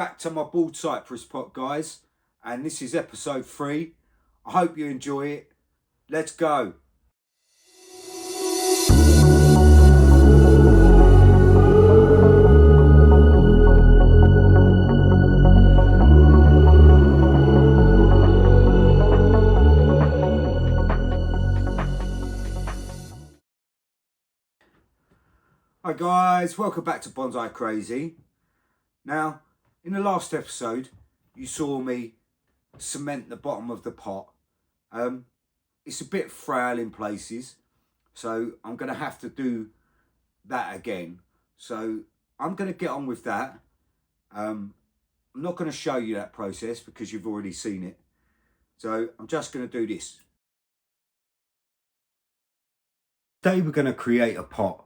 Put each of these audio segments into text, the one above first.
back to my bald cypress pot, guys, and this is episode 3. I hope you enjoy it. Let's go. Hi guys, welcome back to Bonsai Crazy. Now, in the last episode, you saw me cement the bottom of the pot. It's a bit frail in places, so I'm going to have to do that again. So I'm going to get on with that. I'm not going to show you that process because you've already seen it. So I'm just going to do this. Today we're going to create a pot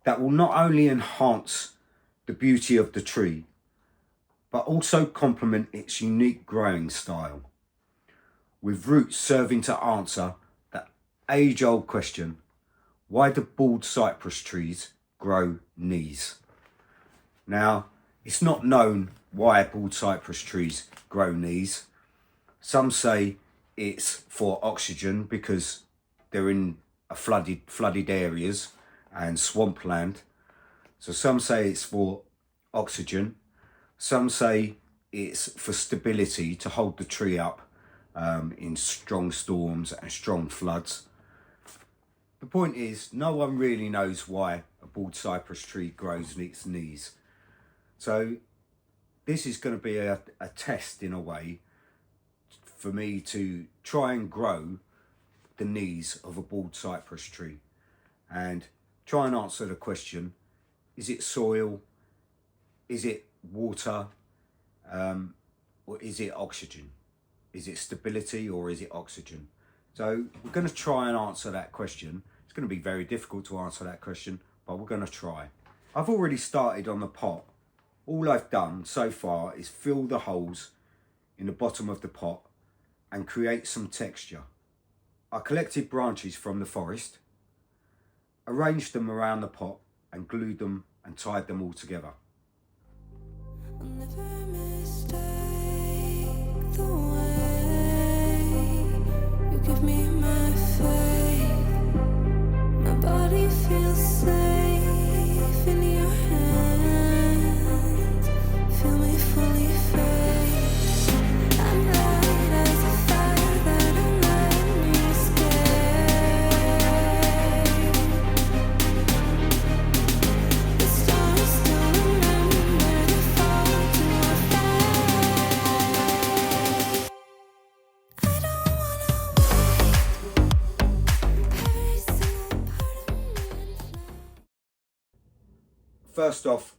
that will not only enhance the beauty of the tree, but also complement its unique growing style, with roots serving to answer that age-old question, why do bald cypress trees grow knees? Now, it's not known why bald cypress trees grow knees. Some say it's for oxygen because they're in flooded areas and swampland. So some say it's for oxygen. Some say it's for stability, to hold the tree up in strong storms and strong floods. The point is, no one really knows why a bald cypress tree grows its knees. So this is going to be a test in a way for me to try and grow the knees of a bald cypress tree and try and answer the question, is it soil, is it water, or is it oxygen? Is it stability or is it oxygen? So we're going to try and answer that question. It's going to be very difficult to answer that question, but we're going to try. I've already started on the pot. All I've done so far is fill the holes in the bottom of the pot and create some texture. I collected branches from the forest, arranged them around the pot and glued them and tied them all together. I'll never mistake the way you give me my faith. My body feels safe in your hands. Feel me fully face. I'm light as a fire that don't let me escape. The stars still remember to fall to our fate. I don't wanna wait. Every single part of me in flame. First off,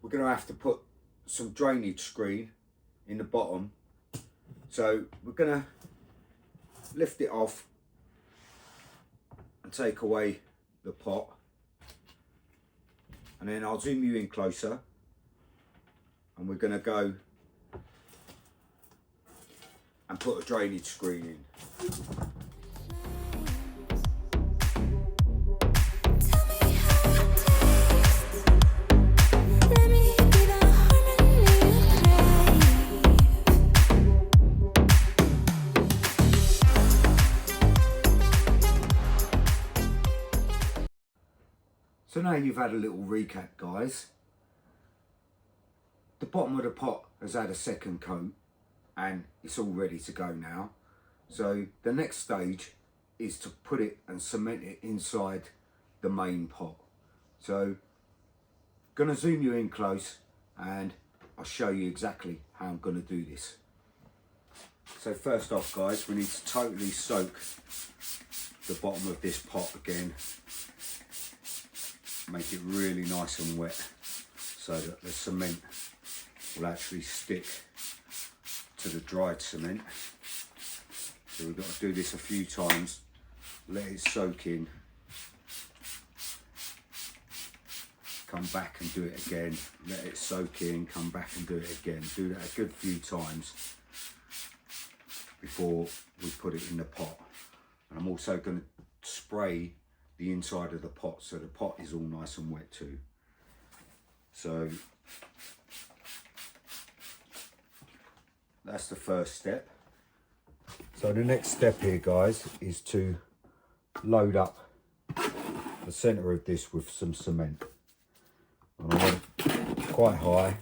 we're going to have to put some drainage screen in the bottom. So we're going to lift it off and take away the pot. And then I'll zoom you in closer. And we're going to go and put a drainage screen in. Tell me how it tastes. Let me be the harmony you crave. So now you've had a little recap, guys. The bottom of the pot has had a second coat and it's all ready to go now. So the next stage is to put it and cement it inside the main pot. So gonna zoom you in close and I'll show you exactly how I'm gonna do this. So first off, guys, we need to totally soak the bottom of this pot again. Make it really nice and wet so that the cement will actually stick to the dried cement. So we've got to do this a few times, let it soak in, come back and do it again, let it soak in, come back and do it again. Do that a good few times before we put it in the pot. And I'm also going to spray the inside of the pot so the pot is all nice and wet too. So that's the first step. So the next step here, guys, is to load up the centre of this with some cement. And I went quite high.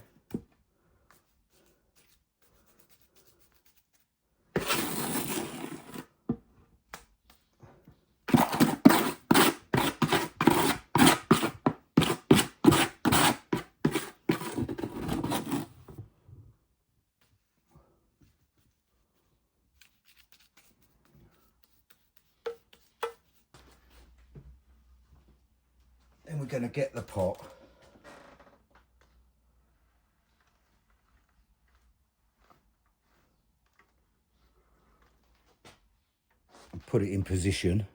Then we're going to get the pot. And put it in position.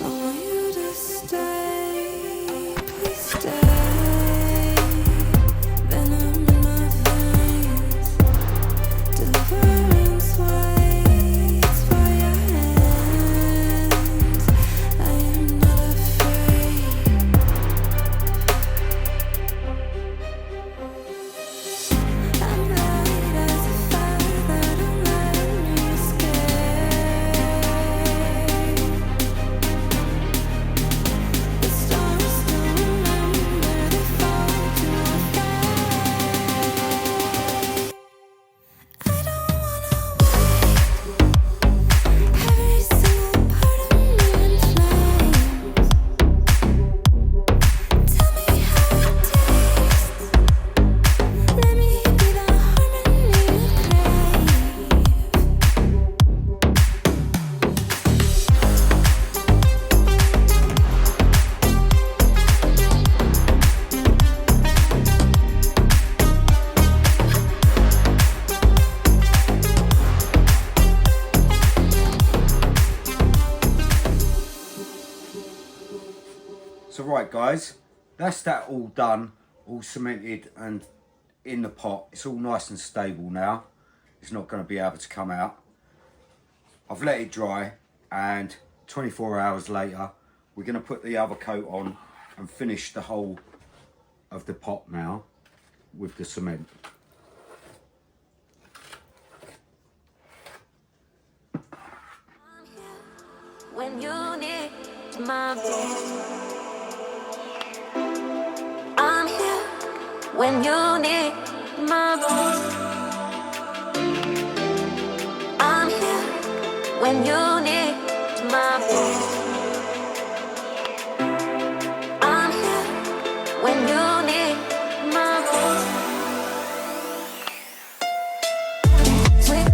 I want you to stay, please stay. Venom in my veins, deliverance waits for your hands. I am not afraid. I'm light as a feather, don't let me escape. The stars still remember, they fall to our fate. I don't wanna wait. Every single part of me in flames. Tell me how it tastes. Let me be the harmony you crave. So right, guys, that's that all done, all cemented and in the pot. It's all nice and stable now. It's not going to be able to come out. I've let it dry, and 24 hours later we're going to put the other coat on and finish the whole of the pot now with the cement. When you need my voice, I'm here. When you need my voice, I'm here. When you need my voice, I'm here. When you need my voice. Sweet,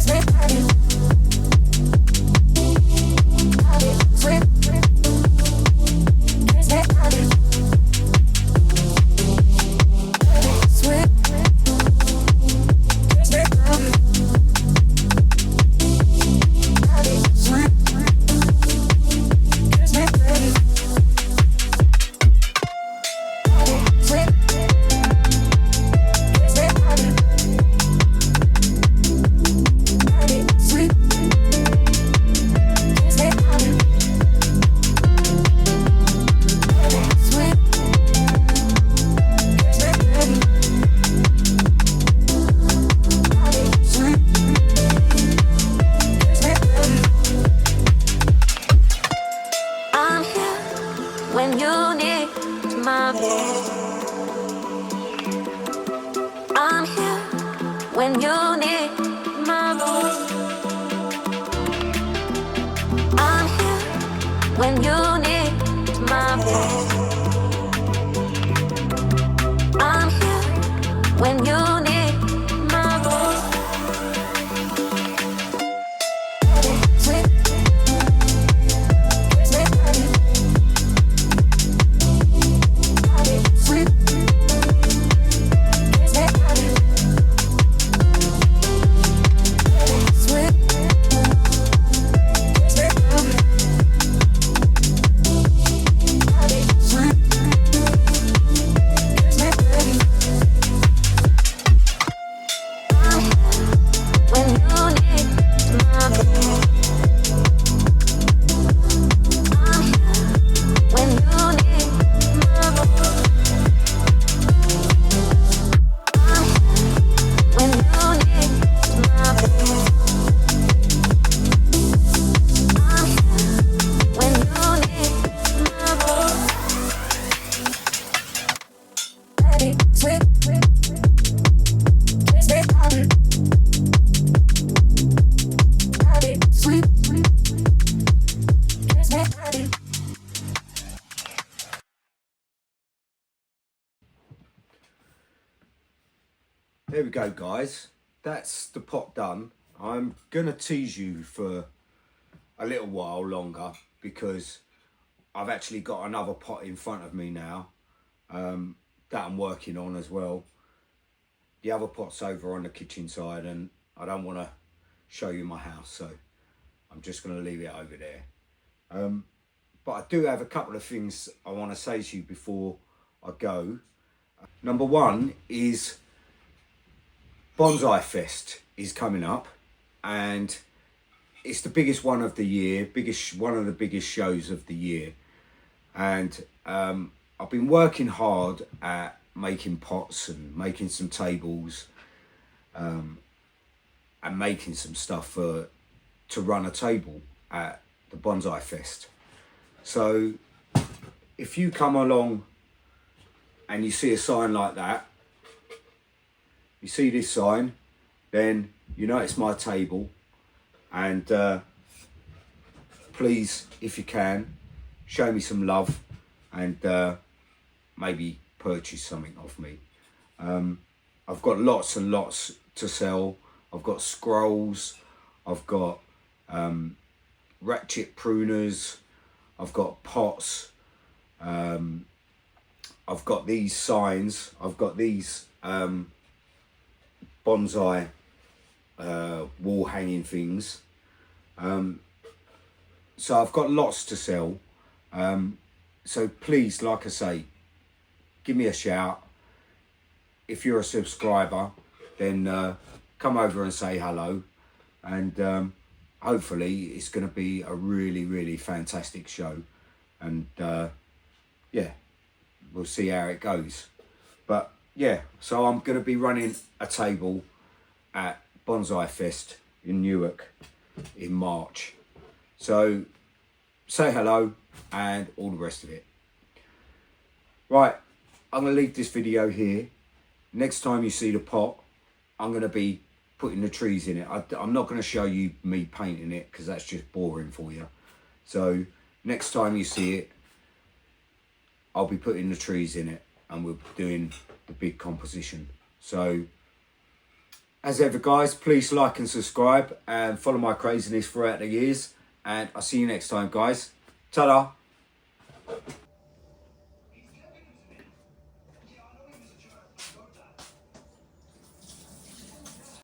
sweet, sweet, sweet, I'm here when you need my voice. I'm here when you need my voice. I'm here when you need my voice. I'm here when you need my voice. Sweet, sweet, sweet, sweet, sweet, There we go, guys. That's the pot done. I'm gonna tease you for a little while longer because I've actually got another pot in front of me now that I'm working on as well. The other pot's over on the kitchen side and I don't want to show you my house, so I'm just going to leave it over there. But I do have a couple of things I want to say to you before I go. Number one is Bonsai Fest is coming up, and it's the biggest one of the year, one of the biggest shows of the year. And I've been working hard at making pots and making some tables and making some stuff to run a table at the Bonsai Fest. So if you come along and you see a sign like that, you see this sign, then you know it's my table. And please, if you can, show me some love and maybe purchase something off me. I've got lots and lots to sell. I've got scrolls, I've got ratchet pruners, I've got pots, I've got these signs, I've got these bonsai wall hanging things. So I've got lots to sell. So please, like I say, give me a shout. If you're a subscriber, then come over and say hello. And hopefully it's going to be a really, really fantastic show. And yeah, we'll see how it goes. But yeah, so I'm going to be running a table at Bonsai Fest in Newark in March. So say hello and all the rest of it. Right, I'm going to leave this video here. Next time you see the pot, I'm going to be putting the trees in it. I'm not going to show you me painting it because that's just boring for you. So next time you see it, I'll be putting the trees in it and we're doing the big composition. So as ever, guys, please like and subscribe and follow my craziness throughout the years. And I'll see you next time, guys. Ta-da!